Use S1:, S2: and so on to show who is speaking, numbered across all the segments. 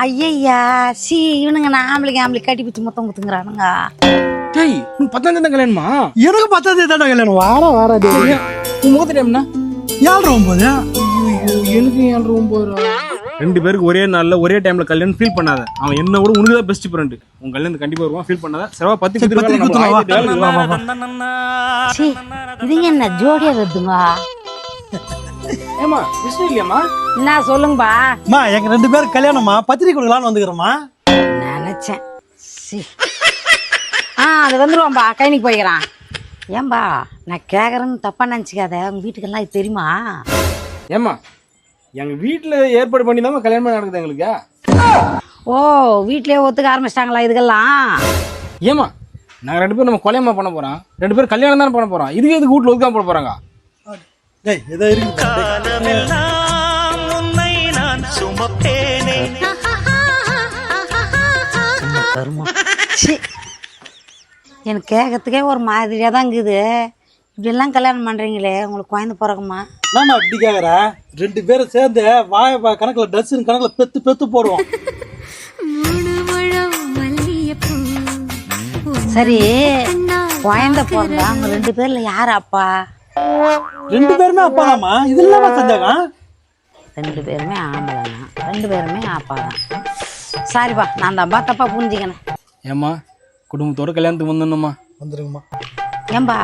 S1: ஐயா சி இவனுங்க நான் ஆம்பளைக்கு கட்டி பிடிச்சி மொத்தம் குத்துங்கிறானுங்க.
S2: டேய் நீ 10ஆம் தேதி கல்யாணமா?
S3: எனக்கு 10ஆம் தேதி தான் கல்யாணம். வாரா டேய்.
S2: உன் முகத்து டைம்னா
S3: 7:09.
S2: எனக்கு 7:09. 2 பேருக்கு ஒரே நாள்ல ஒரே டைம்ல கல்யாணம் ஃபீல் பண்ணாத. அவன் என்ன விட உனக்கு தான் பெஸ்ட் ஃப்ரெண்ட். உன் கல்யாணம் கண்டிப்பா வருவான், ஃபீல் பண்ணாத. செரவா 10
S1: சி இதுங்க என்ன ஜோடியா வருதுங்க?
S2: ஏமா விஷயம் இல்லையாமா?
S1: என்ன சொல்லுங்கப்பா.
S3: அம்மா எங்க 2 பேருக்கு கல்யாணமா, பத்திரிக்கை கொடுக்கலாம்னு வந்துக்கிறோமா.
S1: நினைச்சேன். சி அது வந்துருவான்பா, கைனிக்கு போய்க்கிறான். ஏன்பா நான் கேட்குறேன்னு தப்பா நினச்சிக்காத, உங்கள் வீட்டுக்கெல்லாம் இது தெரியுமா?
S2: ஏமா எங்க வீட்டுல ஏற்பாடு பண்ணி தான் கல்யாணம் நடக்குது எங்களுக்கு.
S1: ஓ வீட்லயே ஒத்துக்க ஆரம்பிச்சிட்டாங்களா இதுக்கெல்லாம்?
S2: ஏமா நாங்க 2 பேரும் நம்ம கொலையமா பண்ண போறோம், 2 பேரும் கல்யாணம் தானே பண்ண போறோம். இதுக்கு எதுக்கு வீட்டுல ஒதுக்காம போட போறாங்க?
S3: டேய் ஏதோ இருக்கு.
S1: எனக்கு கேட்கறதுக்கே ஒரு மாதிரியா தான் இருக்குது. இப்படிலாம் கல்யாணம் பண்றீங்களே, உங்களுக்கு குழந்தை பிறகுமா?
S3: நாம அப்படி கேக்குற 2 பேரும் சேர்ந்து வாய கணக்குல டஸ்ஸின் கணக்குல பெத்து போடுவோம்.
S1: சரி குழந்தை பிறந்தா அவங்க 2 பேர்ல யாரு அப்பா?
S3: 2 பேருமே அப்பா தாமா. இது இல்லாம சந்தேகம்.
S1: 2 பேருமே ஆம்பளை தான், 2 பேருமே அப்பா தான். சாரிப்பா நான் தப்பா தப்பா புரிஞ்சுக்கணும்.
S2: ஏமா குடும்பத்தோட கல்யாணத்துக்கு வந்துடணுமா?
S3: வந்துருங்கம்மா.
S1: ஏன்பா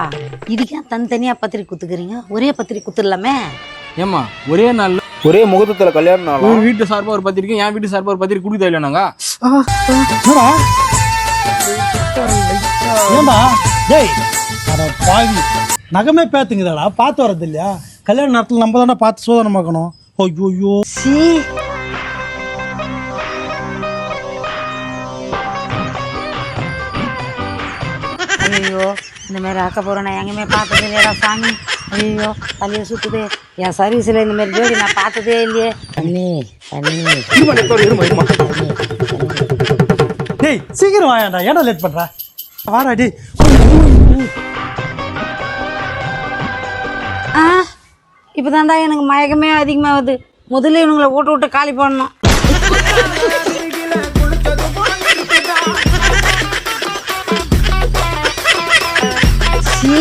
S1: இதுக்கே தனித்தனியா பத்திரிக்கை குத்துக்கிறீங்க, ஒரே பத்திரிக்கை குத்துடலாமே.
S2: ஏமா ஒரே நாள்ல ஒரே முகூர்த்தத்துல கல்யாணம் நாள் உன் வீட்டு சார்பா ஒரு பத்திரிக்கை, என் வீட்டு சார்பா ஒரு பத்திரிக்கை குடுக்க தேவையில்லைனாங்க.
S3: ஏம்பா டேய் அட பாவி நகமே பேத்துங்கடா, பார்த்து வரது இல்லையா? கல்யாண நேரத்தில் நம்ம தானே பார்த்து சோதனை பார்க்கணும். ஐயோ
S1: சி ஐயோ இந்த மாதிரி ஆக்க போறேன் நான் எங்கேயுமே பார்த்ததே இல்லையா சாமி. ஐயோ தலையை சுத்துது. என் சர்வீஸில் இந்த மாதிரி ஜோடி நான் பார்த்ததே இல்லையே. தண்ணி
S3: டேய் சீக்கிரம் வாயாண்டா, ஏன்டா லேட் பண்ற? வாடா டேய்.
S1: இப்போதான்டா எனக்கு மயக்கமே அதிகமாகுது. முதல்ல இவனுங்களை விட்டு காலி பண்ணணும். சி